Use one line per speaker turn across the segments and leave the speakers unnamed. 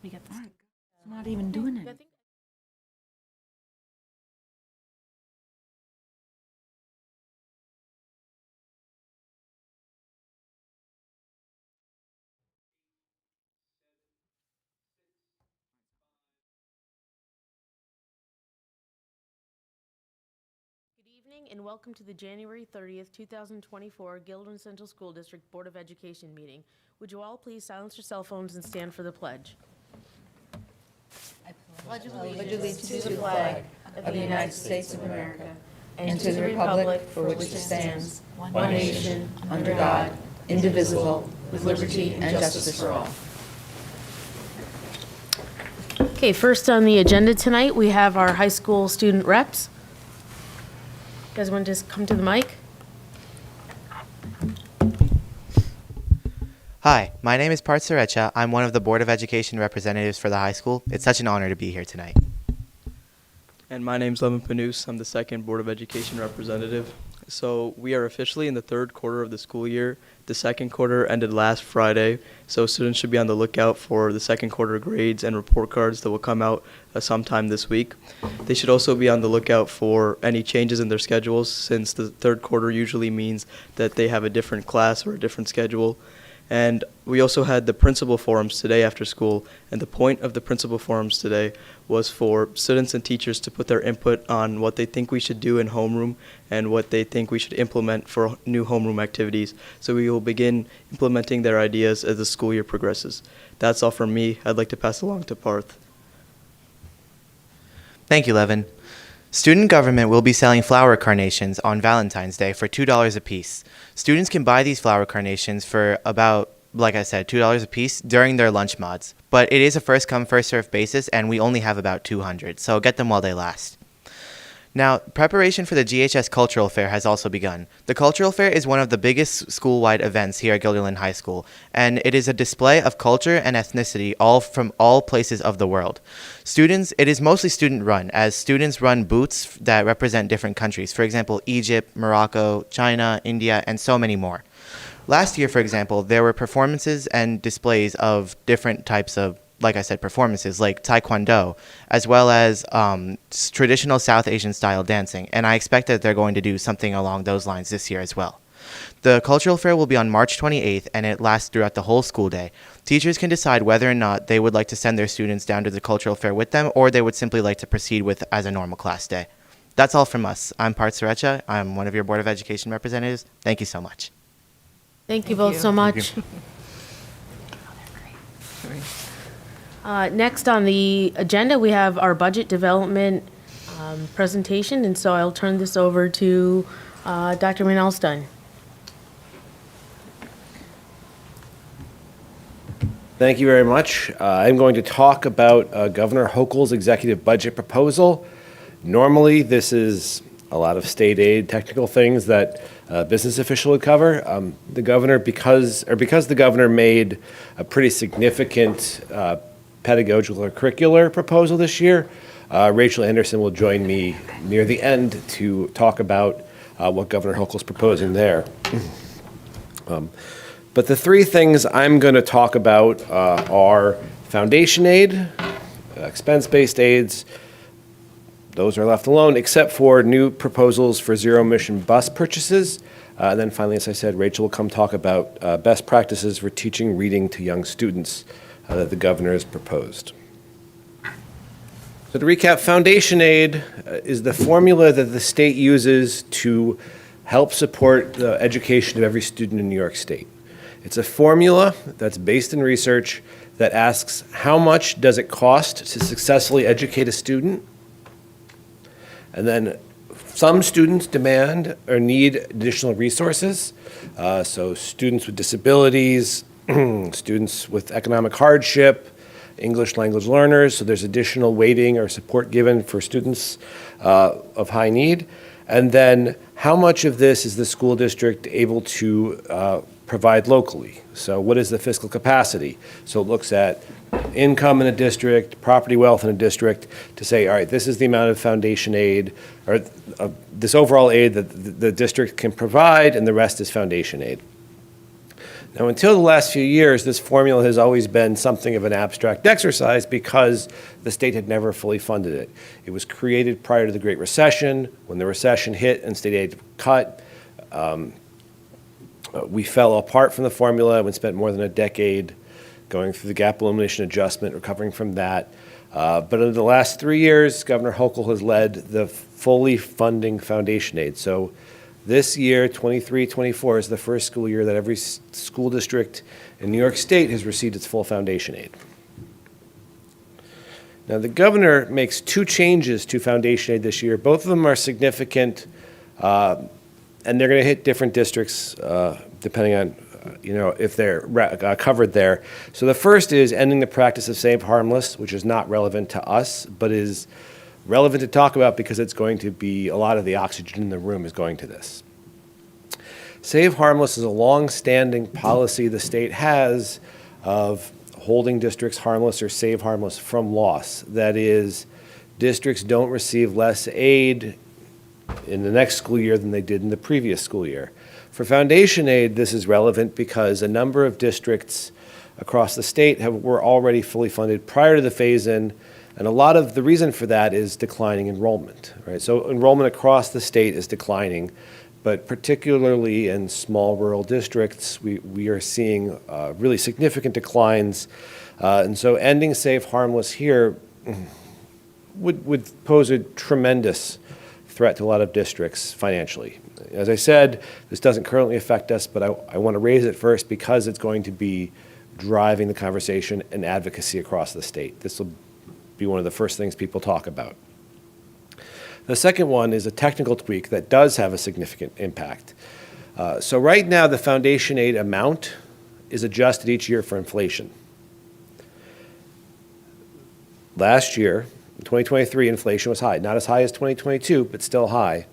We got this. It's not even doing it.
Good evening and welcome to the January 30th, 2024 Gilderland Central School District Board of Education meeting. Would you all please silence your cell phones and stand for the pledge?
Pledge allegiance to the flag of the United States of America and to the republic for which it stands, one nation, under God, indivisible, with liberty and justice for all.
Okay, first on the agenda tonight, we have our high school student reps. You guys want to just come to the mic?
Hi, my name is Parth Surecha. I'm one of the Board of Education representatives for the high school. It's such an honor to be here tonight.
And my name's Levin Panous. I'm the second Board of Education representative. So we are officially in the third quarter of the school year. The second quarter ended last Friday, so students should be on the lookout for the second quarter grades and report cards that will come out sometime this week. They should also be on the lookout for any changes in their schedules, since the third quarter usually means that they have a different class or a different schedule. And we also had the principal forums today after school, and the point of the principal forums today was for students and teachers to put their input on what they think we should do in homeroom and what they think we should implement for new homeroom activities. So we will begin implementing their ideas as the school year progresses. That's all from me. I'd like to pass along to Parth.
Thank you, Levin. Student government will be selling flower carnations on Valentine's Day for $2 a piece. Students can buy these flower carnations for about, like I said, $2 a piece during their lunch mods. But it is a first-come, first-served basis, and we only have about 200, so get them while they last. Now, preparation for the GHS Cultural Fair has also begun. The Cultural Fair is one of the biggest school-wide events here at Gilderland High School, and it is a display of culture and ethnicity all from all places of the world. It is mostly student-run, as students run booths that represent different countries. For example, Egypt, Morocco, China, India, and so many more. Last year, for example, there were performances and displays of different types of, like I said, performances like Taekwondo, as well as traditional South Asian style dancing. And I expect that they're going to do something along those lines this year as well. The cultural fair will be on March 28th, and it lasts throughout the whole school day. Teachers can decide whether or not they would like to send their students down to the cultural fair with them, or they would simply like to proceed with as a normal class day. That's all from us. I'm Parth Surecha. I'm one of your Board of Education representatives. Thank you so much.
Thank you both so much. Next on the agenda, we have our budget development presentation, and so I'll turn this over to Dr. Manelstein.
Thank you very much. I'm going to talk about Governor Hochul's executive budget proposal. Normally, this is a lot of state aid technical things that a business official would cover. The governor, because the governor made a pretty significant pedagogical or curricular proposal this year, Rachel Anderson will join me near the end to talk about what Governor Hochul's proposing there. But the three things I'm going to talk about are foundation aid, expense-based aids. Those are left alone, except for new proposals for zero-emission bus purchases. And then finally, as I said, Rachel will come talk about best practices for teaching reading to young students that the governor has proposed. So to recap, foundation aid is the formula that the state uses to help support the education of every student in New York State. It's a formula that's based in research that asks how much does it cost to successfully educate a student? And then some students demand or need additional resources. So students with disabilities, students with economic hardship, English language learners, so there's additional weighting or support given for students of high need. And then how much of this is the school district able to provide locally? So what is the fiscal capacity? So it looks at income in a district, property wealth in a district, to say, all right, this is the amount of foundation aid, or this overall aid that the district can provide, and the rest is foundation aid. Now, until the last few years, this formula has always been something of an abstract exercise because the state had never fully funded it. It was created prior to the Great Recession. When the recession hit and state aid cut, we fell apart from the formula and spent more than a decade going through the gap elimination adjustment, recovering from that. But in the last 3 years, Governor Hochul has led the fully funding foundation aid. So this year, 23-24, is the first school year that every school district in New York State has received its full foundation aid. Now, the governor makes 2 changes to foundation aid this year. Both of them are significant, and they're going to hit different districts depending on if they're covered there. So the first is ending the practice of Save Harmless, which is not relevant to us, but is relevant to talk about because it's going to be, a lot of the oxygen in the room is going to this. Save Harmless is a long-standing policy the state has of holding districts harmless or save harmless from loss. That is, districts don't receive less aid in the next school year than they did in the previous school year. For foundation aid, this is relevant because a number of districts across the state were already fully funded prior to the phase-in, and a lot of the reason for that is declining enrollment, right? So enrollment across the state is declining, but particularly in small rural districts, we are seeing really significant declines. And so ending Save Harmless here would pose a tremendous threat to a lot of districts financially. As I said, this doesn't currently affect us, but I want to raise it first because it's going to be driving the conversation and advocacy across the state. This will be one of the first things people talk about. The second one is a technical tweak that does have a significant impact. So right now, the foundation aid amount is adjusted each year for inflation. Last year, in 2023, inflation was high. Not as high as 2022, but still high.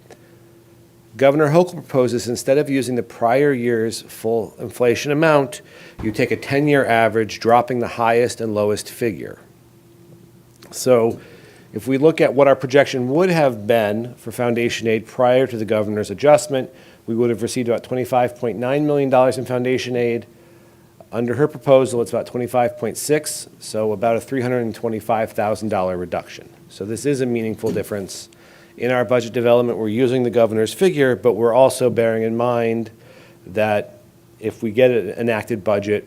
Governor Hochul proposes, instead of using the prior year's full inflation amount, you take a 10-year average, dropping the highest and lowest figure. So if we look at what our projection would have been for foundation aid prior to the governor's adjustment, we would have received about $25.9 million in foundation aid. Under her proposal, it's about 25.6, so about a $325,000 reduction. So this is a meaningful difference. In our budget development, we're using the governor's figure, but we're also bearing in mind that if we get an enacted budget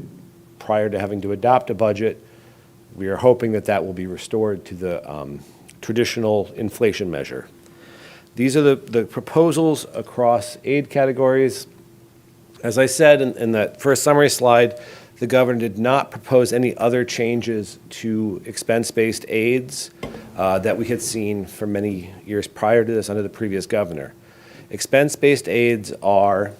prior to having to adopt a budget, we are hoping that that will be restored to the traditional inflation measure. These are the proposals across aid categories. As I said in that first summary slide, the governor did not propose any other changes to expense-based aids that we had seen for many years prior to this under the previous governor. Expense-based aids are,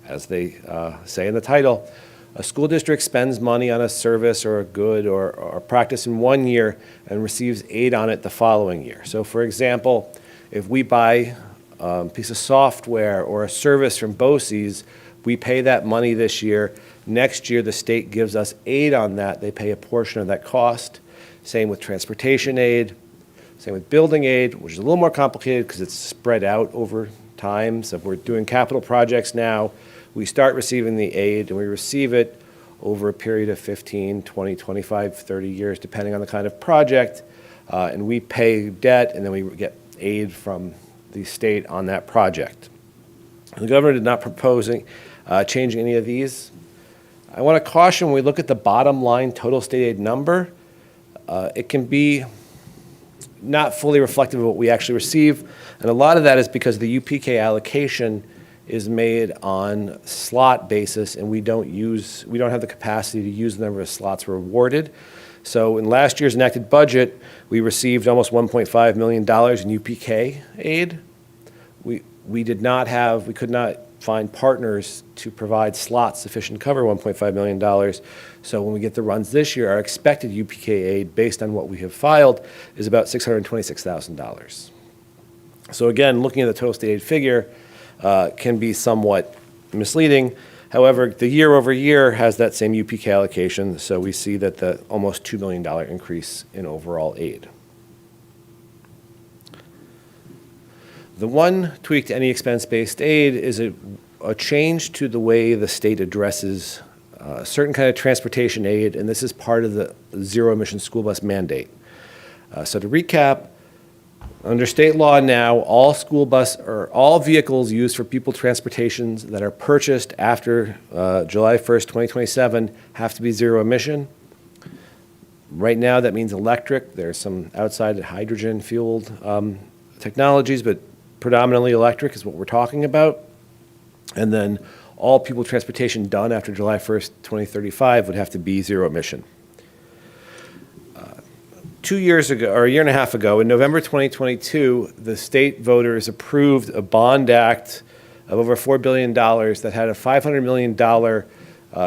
as they say in the title, a school district spends money on a service or a good or a practice in 1 year and receives aid on it the following year. So for example, if we buy a piece of software or a service from BOCES, we pay that money this year. Next year, the state gives us aid on that. They pay a portion of that cost. Same with transportation aid. Same with building aid, which is a little more complicated because it's spread out over time. So if we're doing capital projects now, we start receiving the aid and we receive it over a period of 15, 20, 25, 30 years, depending on the kind of project. And we pay debt and then we get aid from the state on that project. The governor did not propose changing any of these. I want to caution when we look at the bottom line total state aid number, it can be not fully reflective of what we actually receive. And a lot of that is because the UPK allocation is made on slot basis, and we don't have the capacity to use the number of slots we're awarded. So in last year's enacted budget, we received almost $1.5 million in UPK aid. We could not find partners to provide slots sufficient to cover $1.5 million. So when we get the runs this year, our expected UPK aid, based on what we have filed, is about $626,000. So again, looking at the total state aid figure can be somewhat misleading. However, the year over year has that same UPK allocation, so we see that the almost $2 million increase in overall aid. The one tweak to any expense-based aid is a change to the way the state addresses a certain kind of transportation aid, and this is part of the zero-emission school bus mandate. So to recap, under state law now, all school bus or all vehicles used for people transportations that are purchased after July 1st, 2027 have to be zero emission. Right now, that means electric. There's some outside hydrogen-fueled technologies, but predominantly electric is what we're talking about. And then all people transportation done after July 1st, 2035 would have to be zero emission. 2 years ago, or a year and a half ago, in November 2022, the state voters approved a bond act of over $4 billion that had a $500 million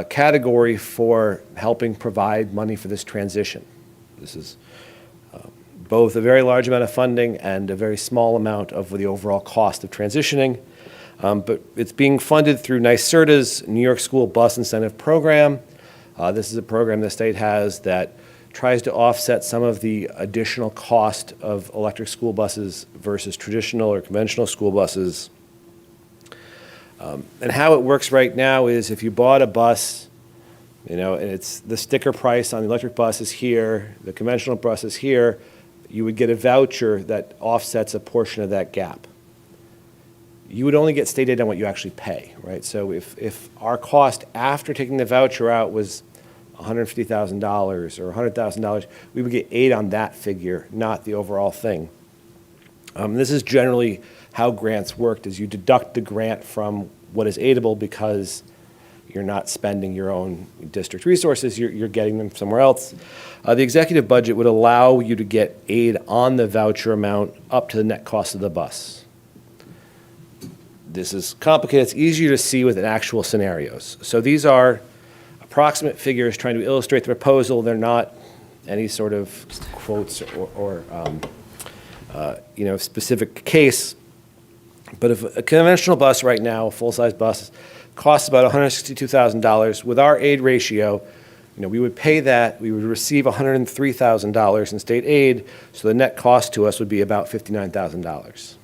category for helping provide money for this transition. This is both a very large amount of funding and a very small amount of the overall cost of transitioning. But it's being funded through NYSERDA's New York School Bus Incentive Program. This is a program the state has that tries to offset some of the additional cost of electric school buses versus traditional or conventional school buses. And how it works right now is if you bought a bus, and it's the sticker price on the electric bus is here, the conventional bus is here, you would get a voucher that offsets a portion of that gap. You would only get state aid on what you actually pay, right? So if our cost after taking the voucher out was $150,000 or $100,000, we would get aid on that figure, not the overall thing. This is generally how grants worked, is you deduct the grant from what is aidable because you're not spending your own district resources, you're getting them somewhere else. The executive budget would allow you to get aid on the voucher amount up to the net cost of the bus. This is complicated. It's easier to see with actual scenarios. So these are approximate figures trying to illustrate the proposal. They're not any sort of quotes or specific case. But if a conventional bus right now, a full-size bus, costs about $162,000, with our aid ratio, we would pay that. We would receive $103,000 in state aid, so the net cost to us would be about $59,000.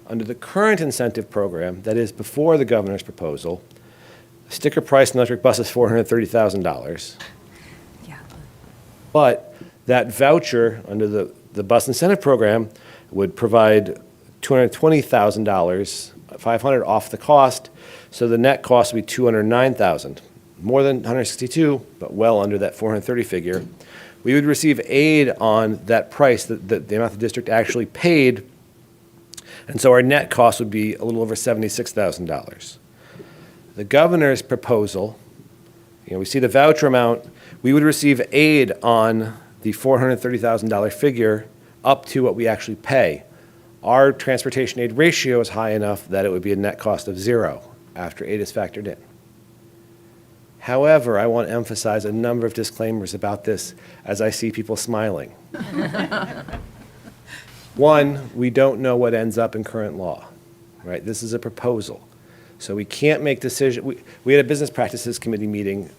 Under the current incentive program, that is before the governor's proposal, sticker price on electric bus is $430,000.
Yeah.
But that voucher under the bus incentive program would provide $220,000, $500 off the cost, so the net cost would be $209,000. More than 162, but well under that 430 figure. We would receive aid on that price, the amount the district actually paid, and so our net cost would be a little over $76,000. The governor's proposal, we see the voucher amount, we would receive aid on the $430,000 figure up to what we actually pay. Our transportation aid ratio is high enough that it would be a net cost of zero after aid is factored in. However, I want to emphasize a number of disclaimers about this as I see people smiling. One, we don't know what ends up in current law, right? This is a proposal. So we can't make decisions. We had a business practices committee meeting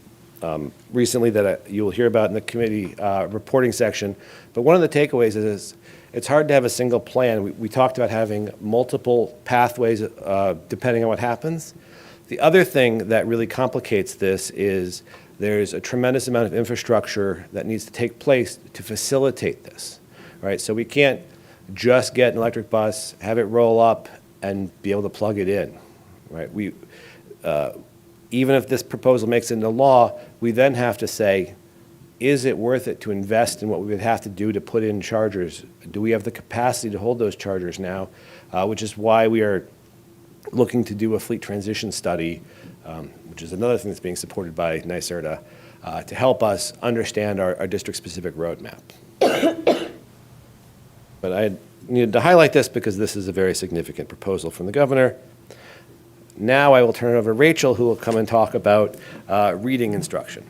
recently that you'll hear about in the committee reporting section. But one of the takeaways is it's hard to have a single plan. We talked about having multiple pathways depending on what happens. The other thing that really complicates this is there's a tremendous amount of infrastructure that needs to take place to facilitate this, right? So we can't just get an electric bus, have it roll up, and be able to plug it in. Right? Even if this proposal makes it into law, we then have to say, is it worth it to invest in what we would have to do to put in chargers? Do we have the capacity to hold those chargers now? Which is why we are looking to do a fleet transition study, which is another thing that's being supported by NYSERDA, to help us understand our district-specific roadmap. But I needed to highlight this because this is a very significant proposal from the governor. Now I will turn it over to Rachel, who will come and talk about reading instruction.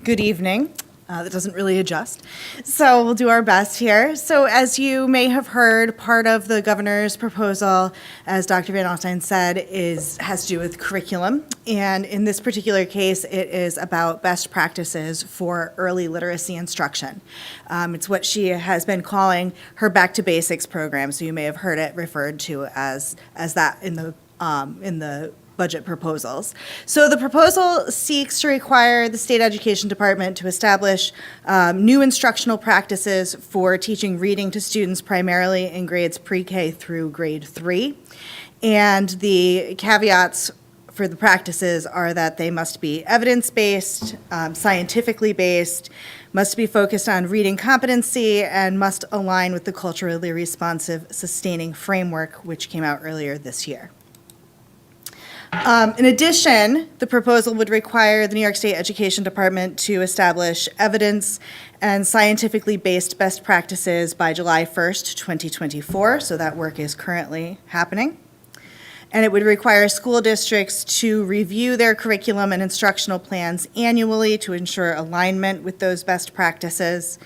Good evening. that doesn't really adjust. So we'll do our best here. So as you may have heard, part of the governor's proposal, as Dr. Van Alstyne said, has to do with curriculum. And in this particular case, it is about best practices for early literacy instruction. It's what she has been calling her Back to Basics program. So you may have heard it referred to as that in the budget proposals. So the proposal seeks to require the state education department to establish new instructional practices for teaching reading to students primarily in grades pre-K through grade 3. And the caveats for the practices are that they must be evidence-based, scientifically based, must be focused on reading competency, and must align with the culturally responsive sustaining framework, which came out earlier this year. In addition, the proposal would require the New York State Education Department to establish evidence and scientifically based best practices by July 1st, 2024. So that work is currently happening. And it would require school districts to review their curriculum and instructional plans annually to ensure alignment with those best practices.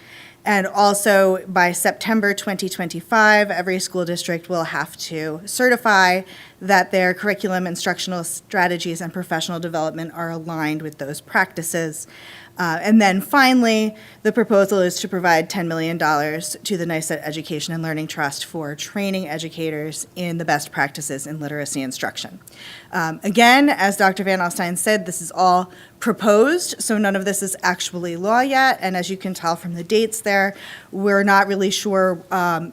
And also, by September 2025, every school district will have to certify that their curriculum, instructional strategies, and professional development are aligned with those practices. And then finally, the proposal is to provide $10 million to the NYSET Education and Learning Trust for training educators in the best practices in literacy instruction. Again, as Dr. Van Alstyne said, this is all proposed, so none of this is actually law yet. And as you can tell from the dates there, we're not really sure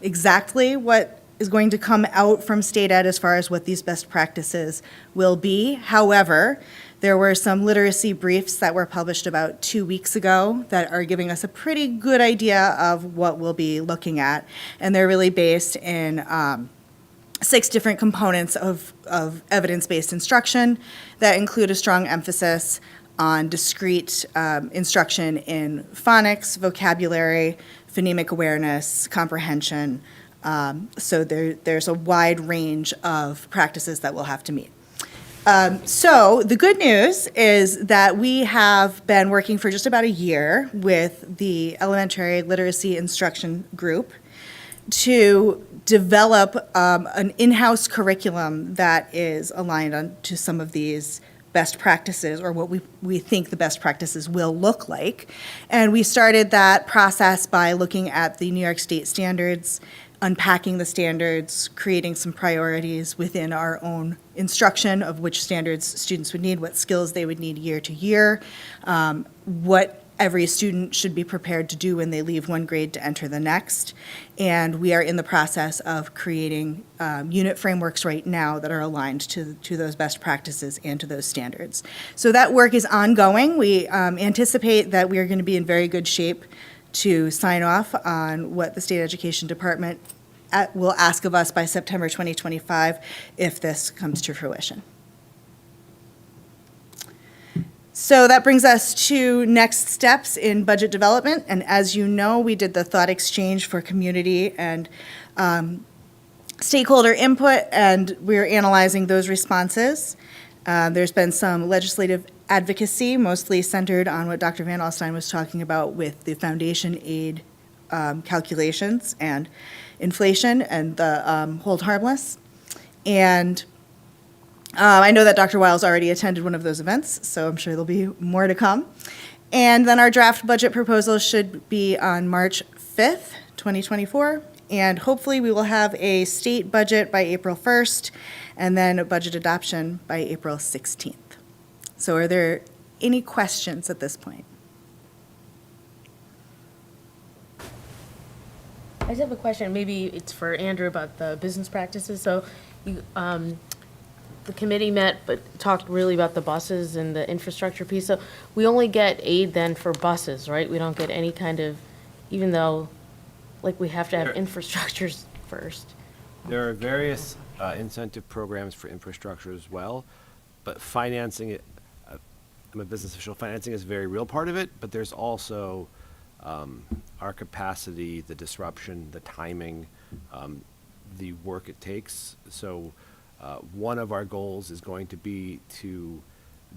exactly what is going to come out from state ed as far as what these best practices will be. However, there were some literacy briefs that were published about 2 weeks ago that are giving us a pretty good idea of what we'll be looking at. And they're really based in 6 different components of evidence-based instruction that include a strong emphasis on discrete instruction in phonics, vocabulary, phonemic awareness, comprehension. So there's a wide range of practices that we'll have to meet. So the good news is that we have been working for just about a year with the Elementary Literacy Instruction Group to develop an in-house curriculum that is aligned to some of these best practices, or what we think the best practices will look like. And we started that process by looking at the New York State standards, unpacking the standards, creating some priorities within our own instruction of which standards students would need, what skills they would need year to year, what every student should be prepared to do when they leave one grade to enter the next. And we are in the process of creating unit frameworks right now that are aligned to those best practices and to those standards. So that work is ongoing. We anticipate that we are going to be in very good shape to sign off on what the State Education Department will ask of us by September 2025 if this comes to fruition. So that brings us to next steps in budget development. And as you know, we did the thought exchange for community and stakeholder input, and we're analyzing those responses. There's been some legislative advocacy, mostly centered on what Dr. Van Alstyne was talking about with the foundation aid calculations and inflation and the hold harmless. And I know that Dr. Wiles already attended one of those events, so I'm sure there'll be more to come. And then our draft budget proposal should be on March 5th, 2024. And hopefully we will have a state budget by April 1st, and then a budget adoption by April 16th. So are there any questions at this point?
I just have a question. Maybe it's for Andrew about the business practices. So you, the committee met but talked really about the buses and the infrastructure piece. So we only get aid then for buses, right? We don't get any kind of, even though like we have to have infrastructures first.
There are various incentive programs for infrastructure as well, but financing it, I'm a business official, financing is a very real part of it, but there's also our capacity, the disruption, the timing, the work it takes. So one of our goals is going to be to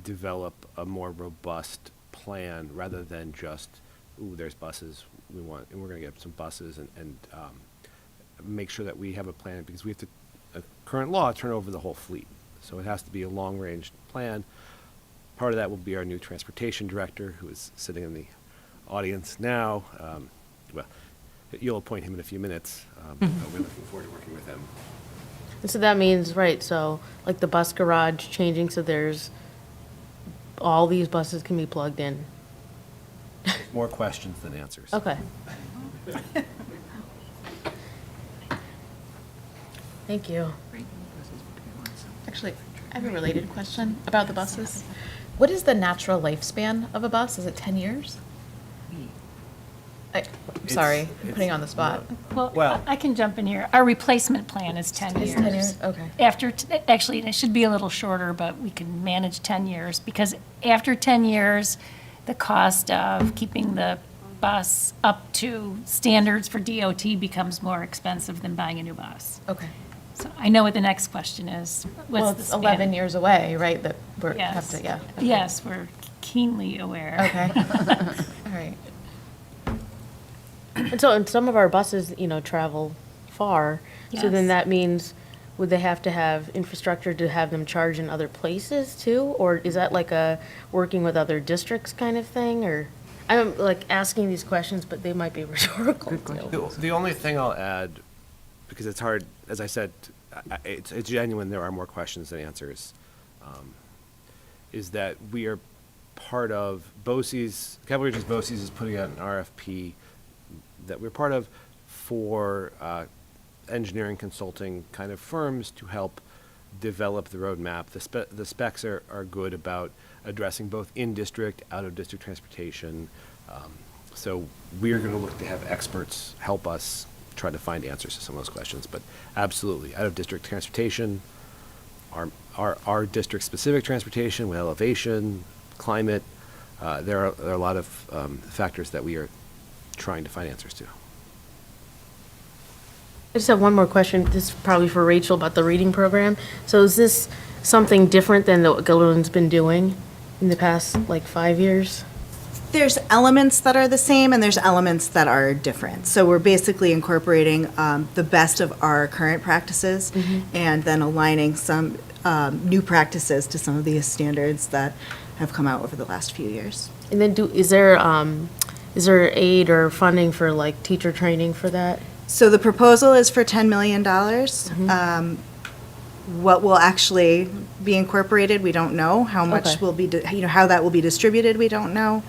develop a more robust plan rather than just ooh, there's buses, and we're gonna get some buses and make sure that we have a plan, because we have to, current law, turn over the whole fleet. So it has to be a long-range plan. Part of that will be our new transportation director, who is sitting in the audience now. Well, you'll appoint him in a few minutes. But we're looking forward to working with him.
And so that means, right, so like the bus garage changing, so there's, all these buses can be plugged in.
More questions than answers.
Okay. Thank you.
Actually, I have a related question about the buses. What is the natural lifespan of a bus? Is it 10 years? I'm sorry, I'm putting you on the spot.
Well-
Well, I can jump in here. Our replacement plan is 10 years.
10 years, okay.
Actually, it should be a little shorter, but we can manage 10 years, because after 10 years, the cost of keeping the bus up to standards for DOT becomes more expensive than buying a new bus.
Okay.
So I know what the next question is.
Well,
What's the
it's
span?
11 years away, right, that we're, have
Yes.
to, yeah. Okay.
Yes, we're keenly aware.
Okay. All right.
And so, and some of our buses, you know, travel far. So then
Yes.
that means, would they have to have infrastructure to have them charge in other places too? Or is that like a working with other districts kind of thing, or? I'm like asking these questions, but they might be rhetorical too.
The only thing I'll add, because it's hard, as I said, it's genuine, there are more questions than answers, is that we are part of BOCES, Capital Regions BOCES is putting out an RFP that we're part of for engineering consulting kind of firms to help develop the roadmap. The specs are good about addressing both in-district, out-of-district transportation. So we're going to look to have experts help us try to find answers to some of those questions. But absolutely, out-of-district transportation, our district-specific transportation with elevation, climate, there are a lot of factors that we are trying to find answers to.
I just have one more question. This is probably for Rachel about the reading program. So is this something different than what Gilderland's been doing in the past, like, 5 years?
There's elements that are the same and there's elements that are different. So we're basically incorporating the best of our current practices and then aligning some new practices to some of these standards that have come out over the last few years.
And then is there aid or funding for like teacher training for that?
So the proposal is for $10 million. What will actually be incorporated, we don't know. How much
Okay.
will be, how that will be distributed, we don't know.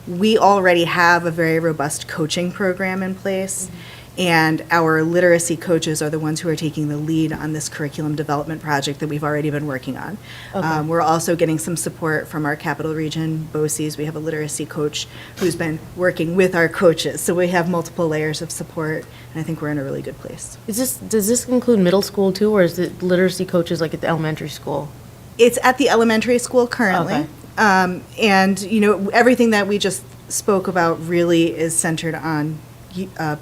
We already have a very robust coaching program in place, and our literacy coaches are the ones who are taking the lead on this curriculum development project that we've already been working on. We're also getting some support from our Capital Region BOCES. We have a literacy coach who's been working with our coaches, so we have multiple layers of support, and I think we're in a really good place.
Does this include middle school too, or is it literacy coaches like at the elementary school?
It's at the elementary school currently.
Okay.
And, everything that we just spoke about really is centered on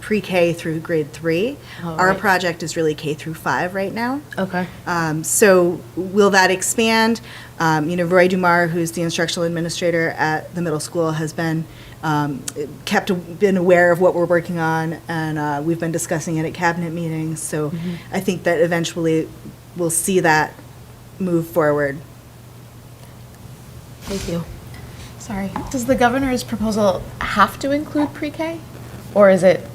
pre-K through grade 3.
Oh,
Our
right.
project is really K through 5 right now.
Okay.
So will that expand? Roy Dumar, who's the instructional administrator at the middle school, has been been aware of what we're working on, and we've been discussing it at cabinet meetings. So I think that eventually we'll see that move forward.
Thank you.
Sorry. Does the governor's proposal have to include pre-K? Or is it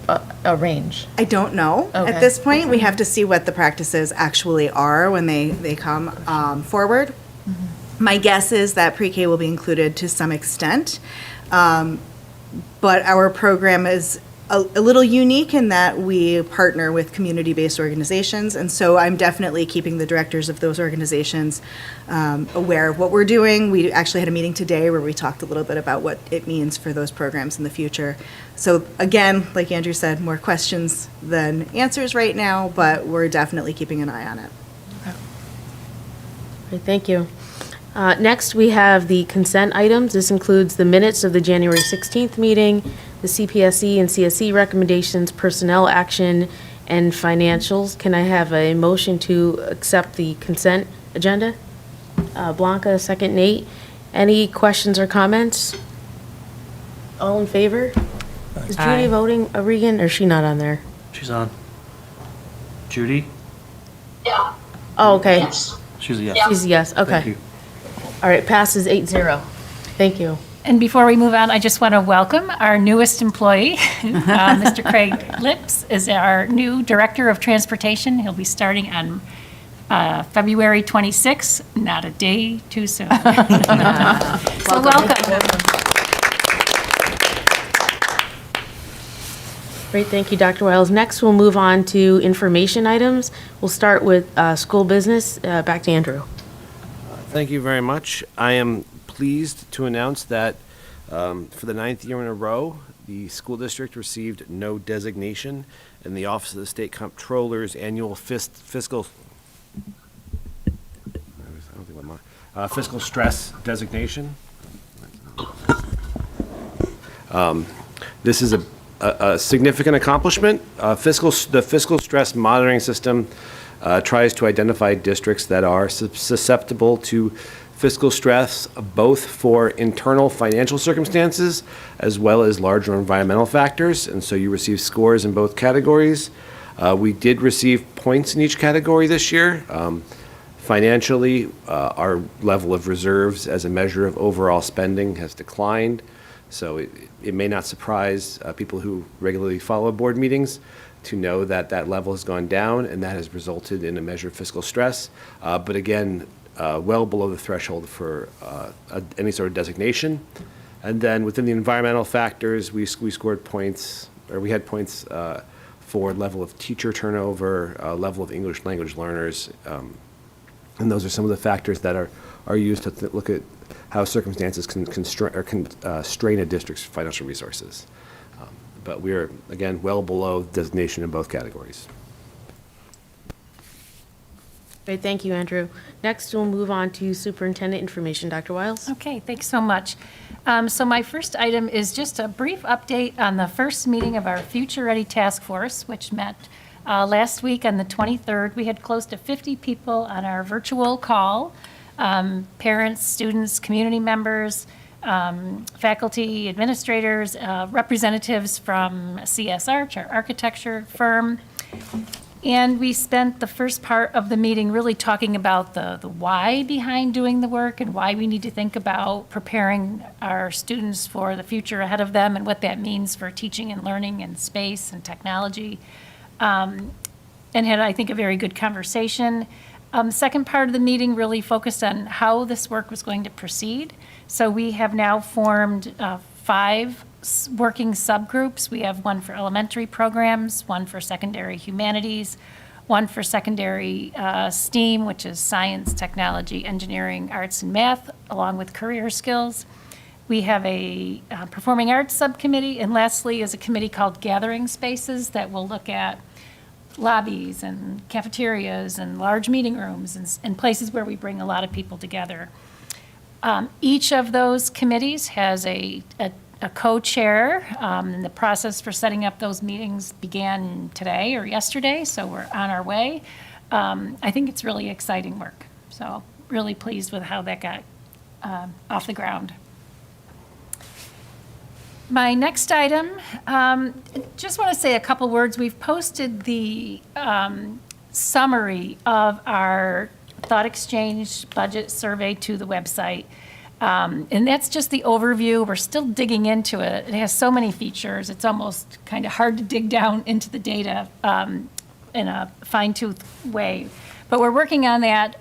a range?
I don't know
Okay.
at this point. We have to see what the practices actually are when they come forward. My guess is that pre-K will be included to some extent, but our program is a little unique in that we partner with community-based organizations, and so I'm definitely keeping the directors of those organizations aware of what we're doing. We actually had a meeting today where we talked a little bit about what it means for those programs in the future. So again, like Andrew said, more questions than answers right now, but we're definitely keeping an eye on it.
Great, thank you. Next, we have the consent items. This includes the minutes of the January 16th meeting, the CPSE and CSE recommendations, personnel action, and financials. Can I have a motion to accept the consent agenda? Blanca, second Nate. Any questions or comments? All in favor? Is Judy voting, Regan, or is she not on there?
She's on. Judy?
Oh, okay.
She's a yes.
She's a yes,
Thank
okay.
you.
All right, passes 8-0. Thank you.
And before we move on, I just want to welcome our newest employee. Mr. Craig Lips is our new Director of Transportation. He'll be starting on February 26th, not a day too soon. So welcome.
Great, thank you, Dr. Wiles. Next, we'll move on to information items. We'll start with school business. Back to Andrew.
Thank you very much. I am pleased to announce that for the 9th year in a row, the school district received no designation in the Office of the State Comptroller's annual fiscal stress designation. This is a significant accomplishment. The fiscal stress monitoring system tries to identify districts that are susceptible to fiscal stress, both for internal financial circumstances as well as larger environmental factors. And so you receive scores in both categories. We did receive points in each category this year. Financially, our level of reserves as a measure of overall spending has declined. So it may not surprise people who regularly follow board meetings to know that that level has gone down, and that has resulted in a measure of fiscal stress. But again, well below the threshold for any sort of designation. And then within the environmental factors, we scored points, or we had points for level of teacher turnover, level of English language learners. And those are some of the factors that are used to look at how circumstances can strain a district's financial resources. But we are, again, well below designation in both categories.
Great, thank you, Andrew. Next, we'll move on to superintendent information. Dr. Wiles?
Okay, thanks so much. So my first item is just a brief update on the first meeting of our Future Ready Task Force, which met last week on the 23rd. We had close to 50 people on our virtual call, parents, students, community members, faculty, administrators, representatives from CSR, our architecture firm. And we spent the first part of the meeting really talking about the why behind doing the work and why we need to think about preparing our students for the future ahead of them and what that means for teaching and learning and space and technology. And had, I think, a very good conversation. Second part of the meeting really focused on how this work was going to proceed. So we have now formed 5 working subgroups. We have one for elementary programs, one for secondary humanities, one for secondary STEAM, which is science, technology, engineering, arts, and math, along with career skills. We have a performing arts subcommittee, and lastly is a committee called Gathering Spaces that will look at lobbies and cafeterias and large meeting rooms and places where we bring a lot of people together. Each of those committees has a co-chair, and the process for setting up those meetings began today or yesterday, so we're on our way. I think it's really exciting work, so really pleased with how that got off the ground. My next item, just want to say a couple words. We've posted the summary of our Thought Exchange budget survey to the website. And that's just the overview. We're still digging into it. It has so many features. It's almost kind of hard to dig down into the data in a fine-tooth way. But we're working on that.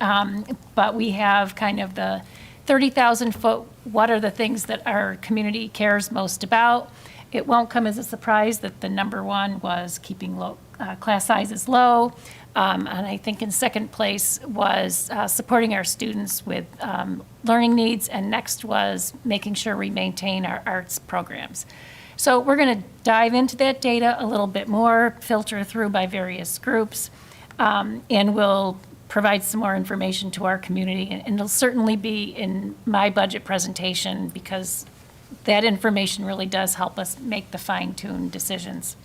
But we have kind of the 30,000 foot, what are the things that our community cares most about? It won't come as a surprise that the number one was keeping class sizes low. And I think in second place was supporting our students with learning needs, and next was making sure we maintain our arts programs. So we're going to dive into that data a little bit more, filter through by various groups, and we'll provide some more information to our community. And it'll certainly be in my budget presentation because that information really does help us make the fine-tuned decisions.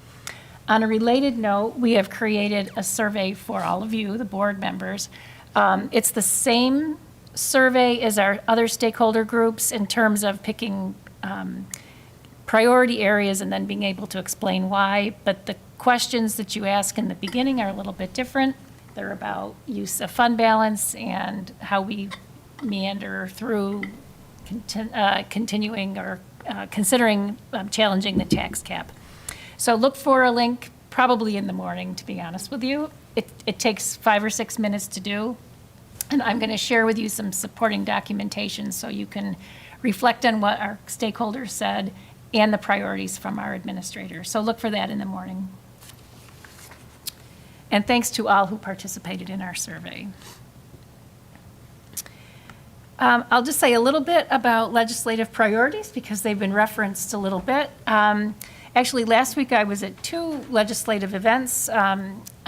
On a related note, we have created a survey for all of you, the board members. It's the same survey as our other stakeholder groups in terms of picking priority areas and then being able to explain why. But the questions that you ask in the beginning are a little bit different. They're about use of fund balance and how we meander through continuing or considering challenging the tax cap. So look for a link probably in the morning, to be honest with you. It takes 5 or 6 minutes to do. And I'm going to share with you some supporting documentation so you can reflect on what our stakeholders said and the priorities from our administrator. So look for that in the morning. And thanks to all who participated in our survey. I'll just say a little bit about legislative priorities because they've been referenced a little bit. Actually, last week I was at 2 legislative events.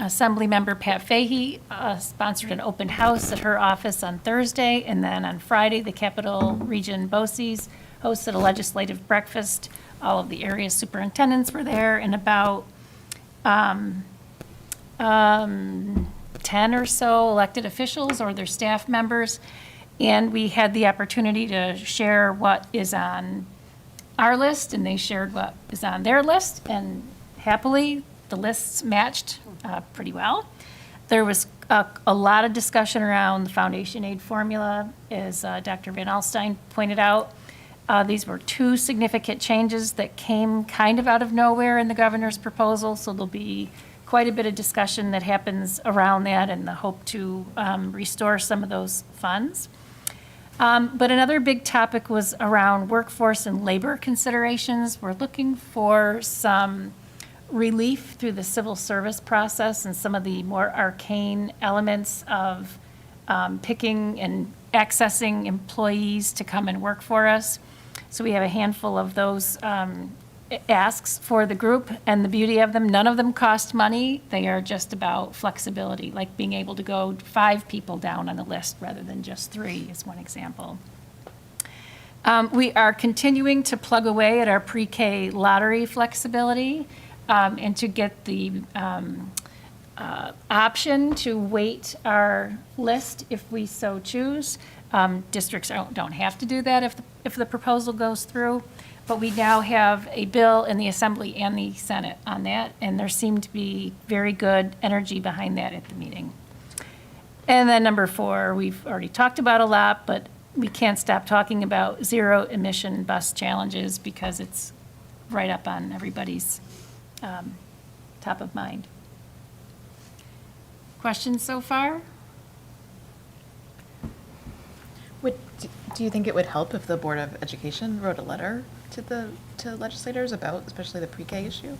Assemblymember Pat Fahey sponsored an open house at her office on Thursday, and then on Friday, the Capital Region BOCES hosted a legislative breakfast. All of the area superintendents were there, and about 10 or so elected officials or their staff members. And we had the opportunity to share what is on our list, and they shared what is on their list, and happily, the lists matched pretty well. There was a lot of discussion around the foundation aid formula, as Dr. Van Alstyne pointed out. These were 2 significant changes that came kind of out of nowhere in the governor's proposal, so there'll be quite a bit of discussion that happens around that and the hope to restore some of those funds. But another big topic was around workforce and labor considerations. We're looking for some relief through the civil service process and some of the more arcane elements of picking and accessing employees to come and work for us. So we have a handful of those asks for the group, and the beauty of them, none of them cost money. They are just about flexibility, like being able to go 5 people down on the list rather than just 3 is one example. We are continuing to plug away at our pre-K lottery flexibility and to get the option to weight our list if we so choose. Districts don't have to do that if the proposal goes through. But we now have a bill in the Assembly and the Senate on that, and there seemed to be very good energy behind that at the meeting. And then number 4, we've already talked about a lot, but we can't stop talking about zero emission bus challenges because it's right up on everybody's top of mind. Questions so far?
Do you think it would help if the Board of Education wrote a letter to legislators about especially the pre-K issue?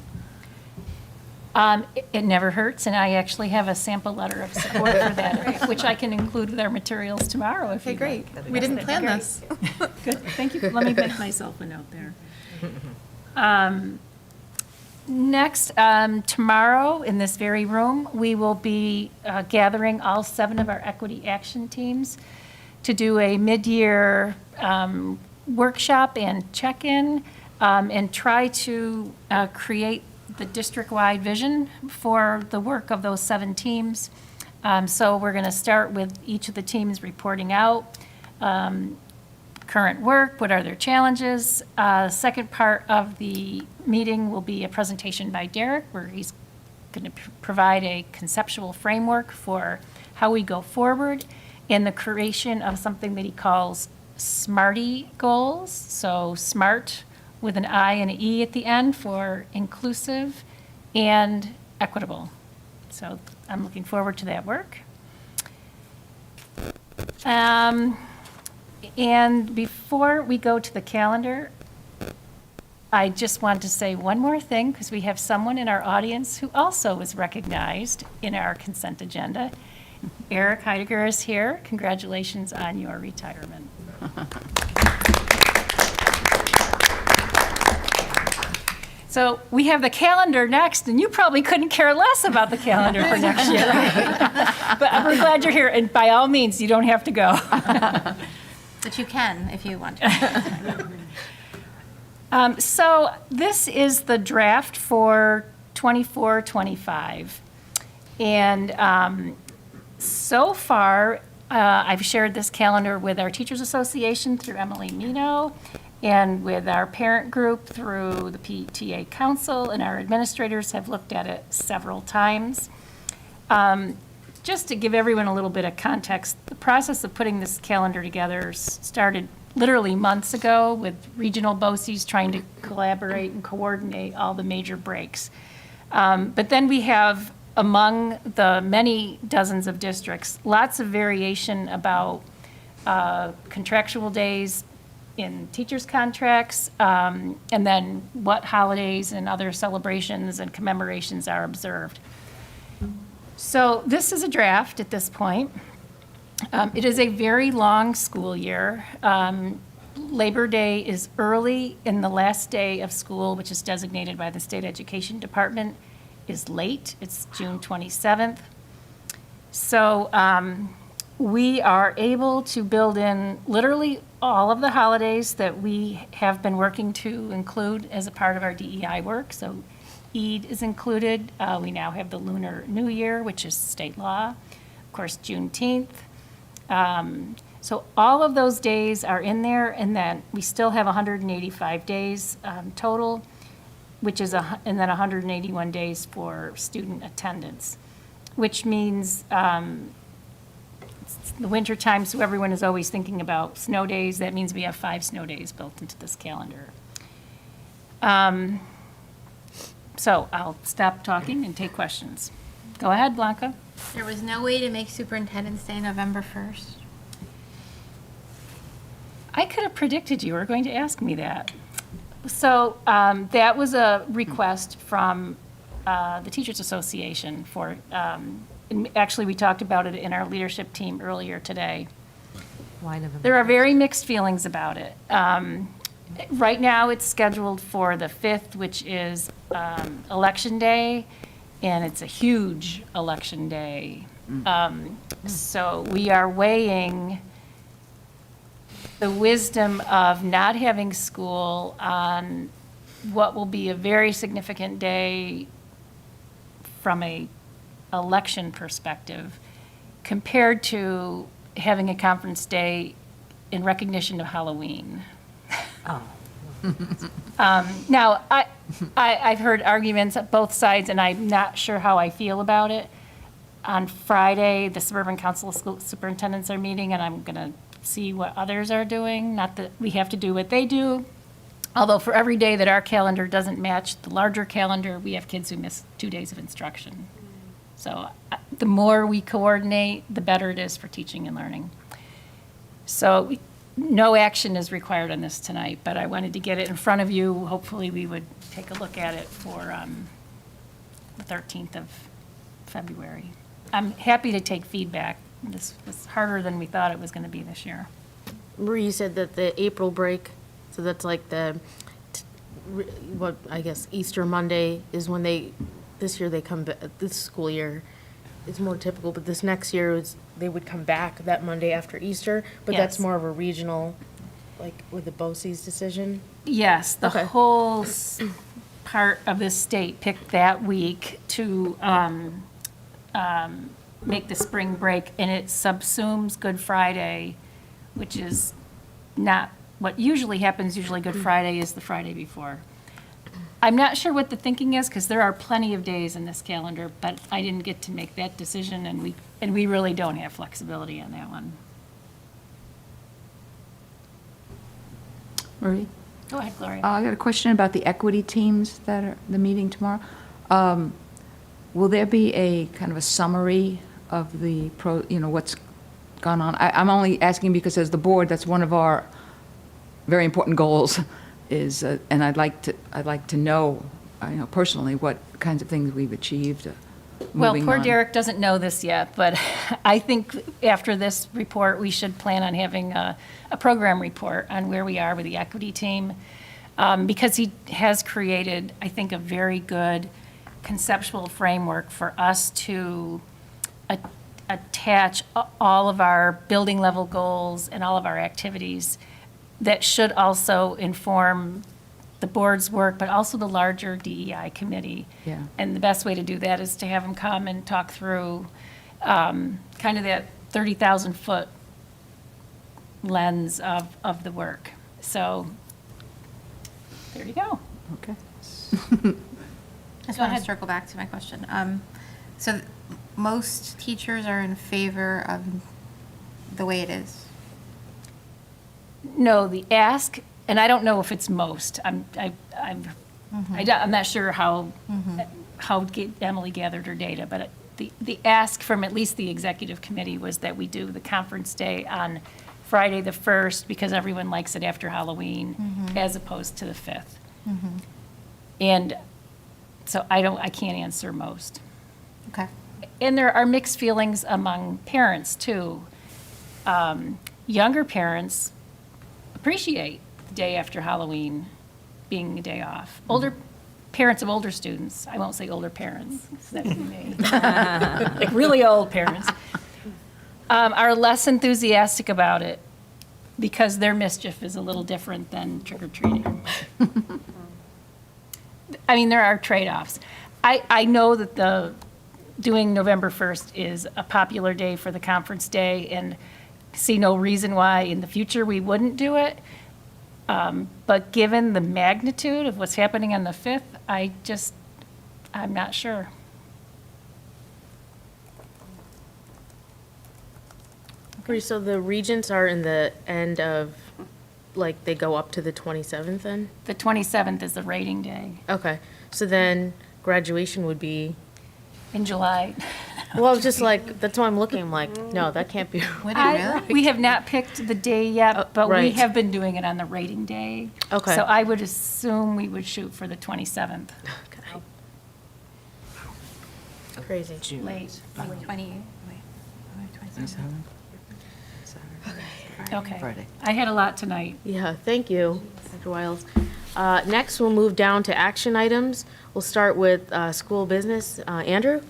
It never hurts, and I actually have a sample letter of support for that, which I can include with our materials tomorrow if
Okay,
you'd
great.
like.
We didn't
That'd
plan
be great.
this.
Good, thank you. Let me make myself a note there. Next, tomorrow, in this very room, we will be gathering all 7 of our equity action teams to do a mid-year workshop and check-in and try to create the district-wide vision for the work of those 7 teams. So we're going to start with each of the teams reporting out current work, what are their challenges. Second part of the meeting will be a presentation by Derek, where he's going to provide a conceptual framework for how we go forward in the creation of something that he calls SMARTY goals. So SMART with an I and an E at the end for inclusive and equitable. So I'm looking forward to that work. And before we go to the calendar, I just want to say one more thing, because we have someone in our audience who also was recognized in our consent agenda. Eric Heidegger is here. Congratulations on your retirement. So we have the calendar next, and you probably couldn't care less about the calendar for next year. But we're glad you're here, and by all means, you don't have to go.
But you can if you want to.
So this is the draft for 24-25. And so far, I've shared this calendar with our Teachers Association through Emily Mino, And with our parent group through the PTA Council and our administrators have looked at it several times. Just to give everyone a little bit of context, the process of putting this calendar together started literally months ago with regional BOCES trying to collaborate and coordinate all the major breaks. But then we have, among the many dozens of districts, lots of variation about contractual days in teachers' contracts, and then what holidays and other celebrations and commemorations are observed. So this is a draft at this point. It is a very long school year. Labor Day is early, and the last day of school, which is designated by the State Education Department, is late. It's June 27th. So we are able to build in literally all of the holidays that we have been working to include as a part of our DEI work. So Eid is included. We now have the Lunar New Year, which is state law. Of course, Juneteenth. So all of those days are in there, and then we still have 185 days total, which is and then 181 days for student attendance, which means it's the winter time, so everyone is always thinking about snow days. That means we have 5 snow days built into this calendar. So I'll stop talking and take questions. Go ahead, Blanca.
There was no way to make Superintendent's Day November 1st?
I could have predicted you were going to ask me that. So that was a request from the Teachers Association for, and actually we talked about it in our leadership team earlier today. There are very mixed feelings about it. Right now, it's scheduled for the 5th, which is Election Day, and it's a huge Election Day. So we are weighing the wisdom of not having school on what will be a very significant day from a election perspective compared to having a conference day in recognition of Halloween. Now, I've heard arguments at both sides, and I'm not sure how I feel about it. On Friday, the Suburban Council of School Superintendents are meeting, and I'm going to see what others are doing. Not that we have to do what they do, although for every day that our calendar doesn't match the larger calendar, we have kids who miss 2 days of instruction. So the more we coordinate, the better it is for teaching and learning. So no action is required on this tonight, but I wanted to get it in front of you. Hopefully, we would take a look at it for the 13th of February. I'm happy to take feedback. This was harder than we thought it was going to be this year.
Marie, you said that the April break, so that's like what, I guess, Easter Monday is when this year they come back, this school year, it's more typical, but this next year they would come back that Monday after Easter, but that's
Yes.
more of a regional, like with the BOCES decision?
Yes, the
Okay.
whole part of this state picked that week to make the spring break, and it subsumes Good Friday, which is not what usually happens. Usually Good Friday is the Friday before. I'm not sure what the thinking is, because there are plenty of days in this calendar, but I didn't get to make that decision, and we really don't have flexibility on that one.
Marie?
Go ahead, Gloria.
I got a question about the equity teams that are, the meeting tomorrow. Will there be a kind of a summary of the what's gone on? I'm only asking because as the board, that's one of our very important goals is, and I'd like to know, personally, what kinds of things we've achieved.
Well,
moving
poor
on.
Derek doesn't know this yet, but I think after this report, we should plan on having a program report on where we are with the equity team, because he has created, I think, a very good conceptual framework for us to attach all of our building level goals and all of our activities that should also inform the board's work, but also the larger DEI committee.
Yeah.
And the best way to do that is to have them come and talk through kind of that 30,000-foot lens of the work. So There you go.
Okay.
I just want to circle back to my question. So most teachers are in favor of the way it is?
No, the ask, and I don't know if it's most. I'm not sure how Emily gathered her data, but the ask from at least the executive committee was that we do the conference day on Friday the 1st because everyone likes it after Halloween as opposed to the 5th. And so I can't answer most.
Okay.
And there are mixed feelings among parents too. Younger parents appreciate the day after Halloween being a day off. Older parents of older students, I won't say older parents, 'cause that would be me. Like really old parents, are less enthusiastic about it because their mischief is a little different than trick-or-treating. I mean, there are trade-offs. I know that doing November 1st is a popular day for the conference day and see no reason why in the future we wouldn't do it. But given the magnitude of what's happening on the 5th, I'm not sure.
So the regents are in the end of, like, they go up to the 27th then?
The 27th is the rating day
Okay, so then graduation would be,
in July.
well, just like, that's why I'm looking, I'm like, no, that can't be.
We have not picked the day yet, but we
right.
have been doing it on the rating day.
Okay.
So I would assume we would shoot for the 27th,
Crazy.
late.
20, wait, 27.
Okay.
Friday.
I had a lot tonight.
Yeah, thank you, Dr. Wiles. Next, we'll move down to action items. We'll start with school business. Andrew?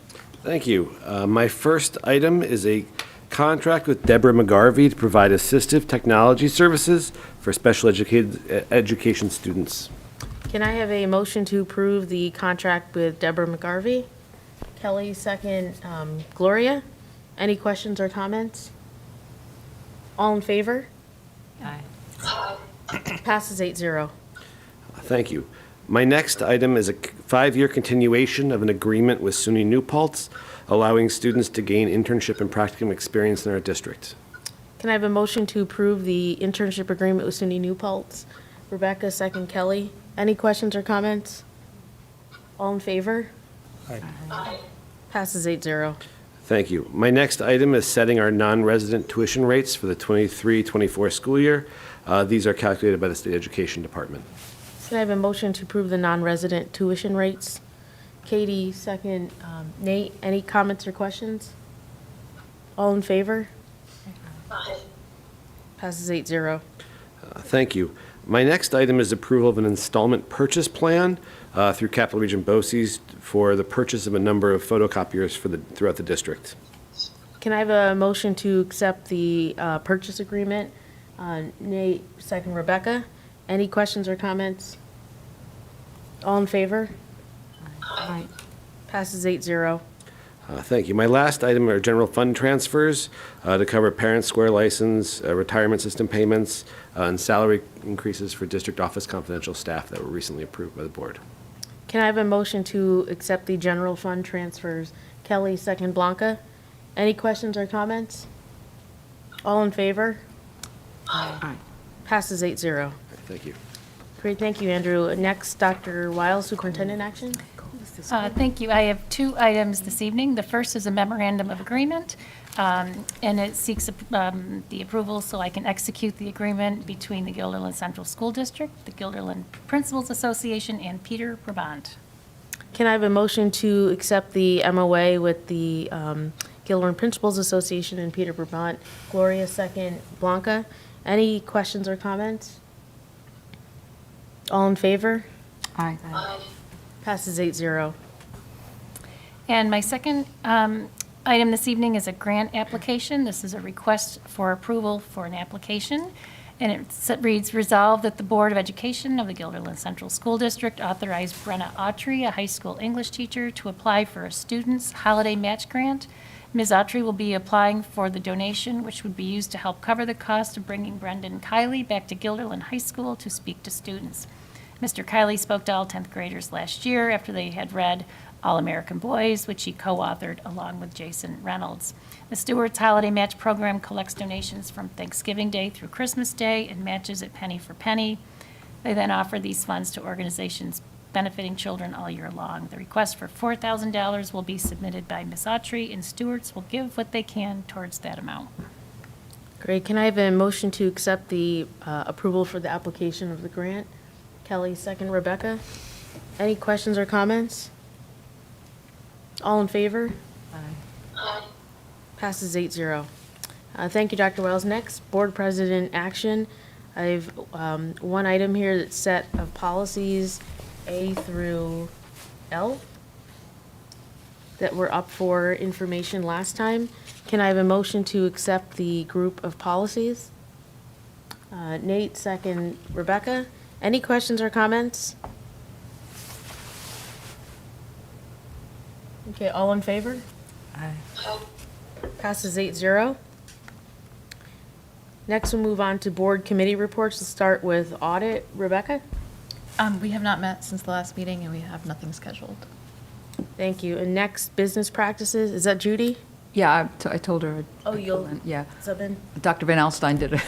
Thank you. My first item is a contract with Deborah McGarvey to provide assistive technology services for special education students.
Can I have a motion to approve the contract with Deborah McGarvey? Kelly, second. Gloria? Any questions or comments? All in favor?
Aye.
Passes 8-0.
Thank you. My next item is a 5-year continuation of an agreement with SUNY New Paltz, allowing students to gain internship and practicum experience in our district.
Can I have a motion to approve the internship agreement with SUNY New Paltz? Rebecca, second. Kelly? Any questions or comments? All in favor?
Aye.
Passes 8-0.
Thank you. My next item is setting our non-resident tuition rates for the 23-24 school year. These are calculated by the State Education Department.
Can I have a motion to approve the non-resident tuition rates? Katie, second. Nate, any comments or questions? All in favor? Passes 8-0.
Thank you. My next item is approval of an installment purchase plan through Capital Region BOCES for the purchase of a number of photocopiers throughout the district.
Can I have a motion to accept the purchase agreement? Nate, second. Rebecca, any questions or comments? All in favor?
Aye.
Passes 8-0.
Thank you. My last item are general fund transfers to cover Parent Square license, retirement system payments, and salary increases for district office confidential staff that were recently approved by the board.
Can I have a motion to accept the general fund transfers? Kelly, second. Blanca, any questions or comments? All in favor?
Aye.
Passes 8-0.
Thank you.
Great, thank you, Andrew. Next, Dr. Wiles, superintendent action.
Thank you. I have 2 items this evening. The first is a memorandum of agreement, and it seeks the approval so I can execute the agreement between the Guilderland Central School District, the Guilderland Principals Association, and Peter Brabant.
Can I have a motion to accept the MOA with the Guilderland Principals Association and Peter Brabant? Gloria, second. Blanca, any questions or comments? All in favor?
Aye.
Passes 8-0.
And my second item this evening is a grant application. This is a request for approval for an application. And it reads, resolved that the Board of Education of the Guilderland Central School District authorize Brenna Autry, a high school English teacher, to apply for a student's holiday match grant. Ms. Autry will be applying for the donation, which would be used to help cover the cost of bringing Brendan Kiley back to Guilderland High School to speak to students. Mr. Kiley spoke to all 10th graders last year after they had read All American Boys, which he co-authored along with Jason Reynolds. The Stewart's Holiday Match Program collects donations from Thanksgiving Day through Christmas Day and matches at penny for penny. They then offer these funds to organizations benefiting children all year long. The request for $4,000 will be submitted by Ms. Autry, and Stewarts will give what they can towards that amount.
Great. Can I have a motion to accept the approval for the application of the grant? Kelly, second. Rebecca? Any questions or comments? All in favor? Aye. Passes 8-0. Thank you, Dr. Wells. Next, Board President action. I have one item here that's set of policies A through L that were up for information last time. Can I have a motion to accept the group of policies? Nate, second. Rebecca? Any questions or comments? Okay, all in favor?
Aye.
Passes 8-0. Next, we'll move on to board committee reports. Let's start with audit. Rebecca?
We have not met since the last meeting, and we have nothing scheduled.
Thank you. And next, business practices. Is that Judy?
Yeah, I told her.
Oh, you'll
Yeah.
sub in?
Dr. Van Alstyne did a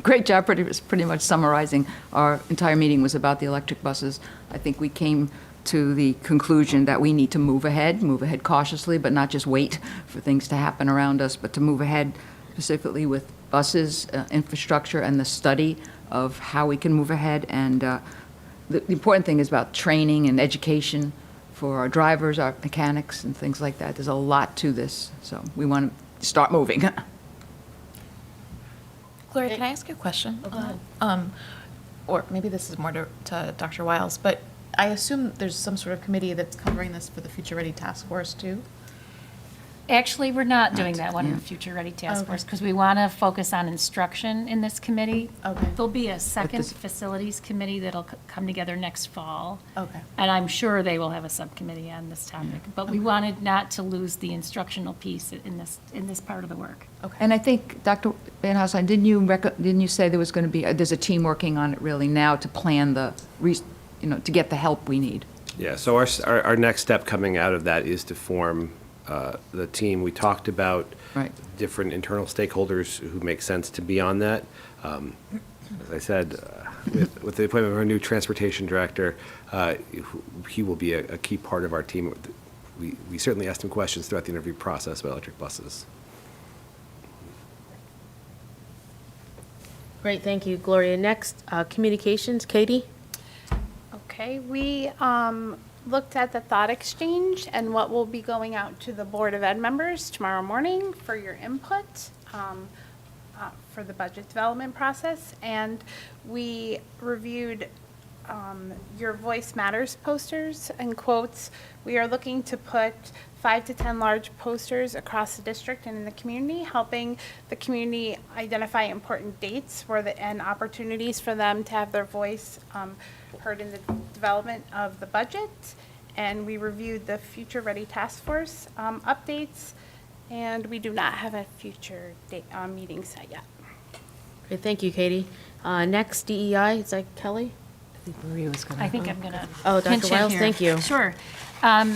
great job, pretty much summarizing. Our entire meeting was about the electric buses. I think we came to the conclusion that we need to move ahead cautiously, but not just wait for things to happen around us, but to move ahead specifically with buses, infrastructure, and the study of how we can move ahead. And the important thing is about training and education for our drivers, our mechanics, and things like that. There's a lot to this, so we want to start moving.
Gloria, can I ask you a question?
Oh, go ahead.
Or maybe this is more to Dr. Wiles, but I assume there's some sort of committee that's covering this for the Future Ready Task Force too?
Actually, we're not doing that one in
yeah.
the Future Ready Task
Okay.
Force because we want to focus on instruction in this committee.
Okay.
There'll be a second
this-
facilities committee that'll come together next fall.
Okay.
And I'm sure they will have a subcommittee on this topic. But we wanted not to lose the instructional piece in this part of the work.
And I think, Dr. Van Alstyne, didn't you say there was going to be, there's a team working on it really now to plan to get the help we need?
Yeah, so our next step coming out of that is to form the team. We talked about
Right.
different internal stakeholders who make sense to be on that. As I said, with the appointment of our new transportation director, he will be a key part of our team. We certainly asked him questions throughout the interview process about electric buses.
Great, thank you, Gloria. Next, communications. Katie?
Okay, we looked at the thought exchange and what will be going out to the Board of Ed members tomorrow morning for your input for the budget development process. And we reviewed your Voice Matters posters and quotes. We are looking to put 5 to 10 large posters across the district and in the community, helping the community identify important dates and opportunities for them to have their voice heard in the development of the budget. And we reviewed the Future Ready Task Force updates, and we do not have a future date meeting set yet.
Great, thank you, Katie. Next, DEI. Is that Kelly?
I think I'm going to.
Oh, Dr. Wiles, thank you.
Sure.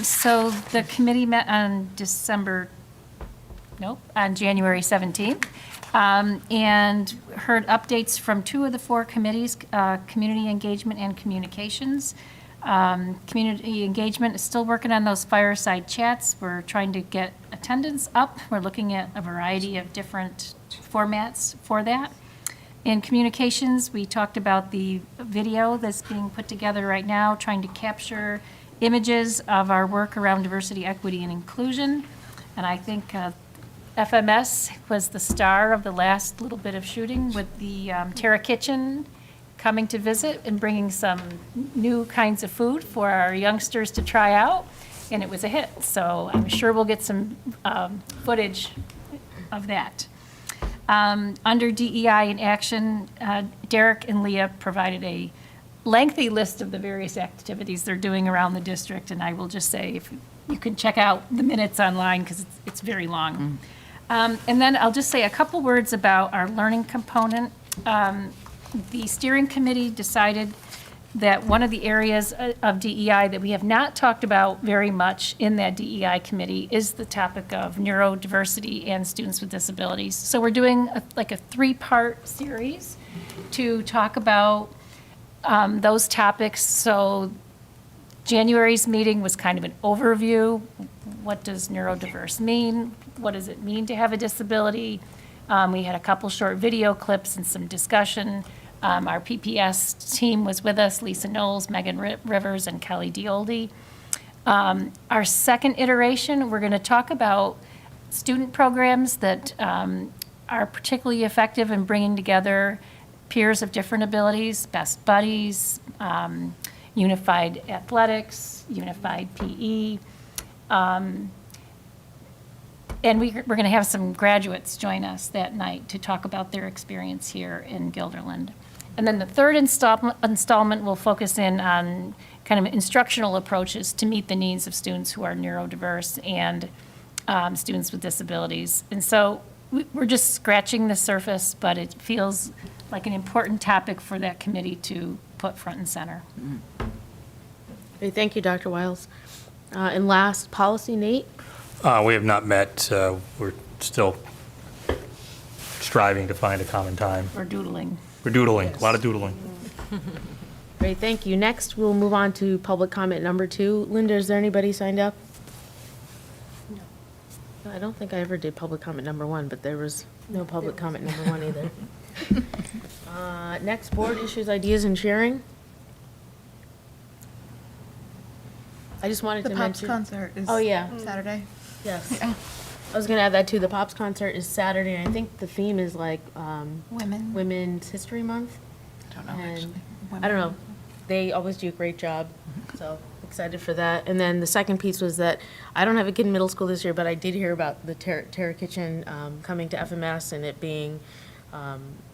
So the committee met on on January 17th, and heard updates from 2 of the 4 committees, community engagement and communications. Community engagement is still working on those fireside chats. We're trying to get attendance up. We're looking at a variety of different formats for that. In communications, we talked about the video that's being put together right now, trying to capture images of our work around diversity, equity, and inclusion. And I think FMS was the star of the last little bit of shooting with the Terra Kitchen coming to visit and bringing some new kinds of food for our youngsters to try out, and it was a hit. So I'm sure we'll get some footage of that. Under DEI in action, Derek and Leah provided a lengthy list of the various activities they're doing around the district, and I will just say, if you can check out the minutes online, because it's very long. And then I'll just say a couple words about our learning component. The steering committee decided that one of the areas of DEI that we have not talked about very much in that DEI committee is the topic of neurodiversity and students with disabilities. So we're doing like a 3-part series to talk about those topics. So January's meeting was kind of an overview. What does neurodiverse mean? What does it mean to have a disability? We had a couple short video clips and some discussion. Our PPS team was with us, Lisa Knowles, Megan Rivers, and Kelly Dioldi. Our second iteration, we're going to talk about student programs that are particularly effective in bringing together peers of different abilities, best buddies, unified athletics, unified PE. And we're going to have some graduates join us that night to talk about their experience here in Guilderland. And then the third installment will focus in on kind of instructional approaches to meet the needs of students who are neurodiverse and students with disabilities. And so we're just scratching the surface, but it feels like an important topic for that committee to put front and center.
Okay, thank you, Dr. Wiles. And last, policy, Nate?
We have not met. We're still striving to find a common time.
We're doodling.
We're doodling, a lot of doodling.
Great, thank you. Next, we'll move on to public comment number 2. Linda, is there anybody signed up? No. I don't think I ever did public comment number 1, but there was no public comment number 1 either. Next, board issues, ideas, and sharing. I just wanted
The
to
Pops
mention.
concert is
Oh, yeah.
Saturday.
Yes. I was going to add that too. The Pops concert is Saturday, and I think the theme is like
Women.
Women's History Month.
I don't know,
And
actually.
I don't know. They always do a great job, so excited for that. And then the second piece was that I don't have a kid in middle school this year, but I did hear about the Terra Kitchen coming to FMS and it being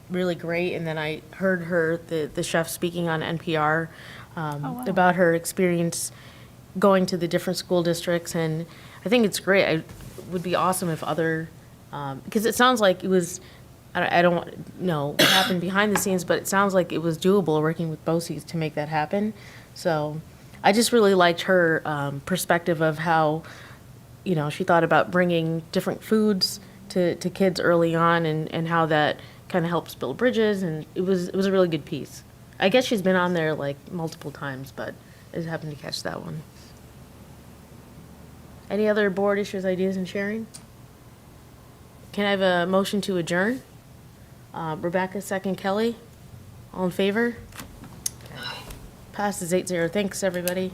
really great. And then I heard the chef speaking on NPR about her experience going to the different school districts, and I think it's great. It would be awesome if other, because it sounds like it was, I don't know what happened behind the scenes, but it sounds like it was doable working with BOCES to make that happen. So I just really liked her perspective of how, she thought about bringing different foods to kids early on and how that kind of helps build bridges, and it was a really good piece. I guess she's been on there like multiple times, but I just happened to catch that one. Any other board issues, ideas, and sharing? Can I have a motion to adjourn? Rebecca, second. Kelly? All in favor? Passes 8-0. Thanks, everybody.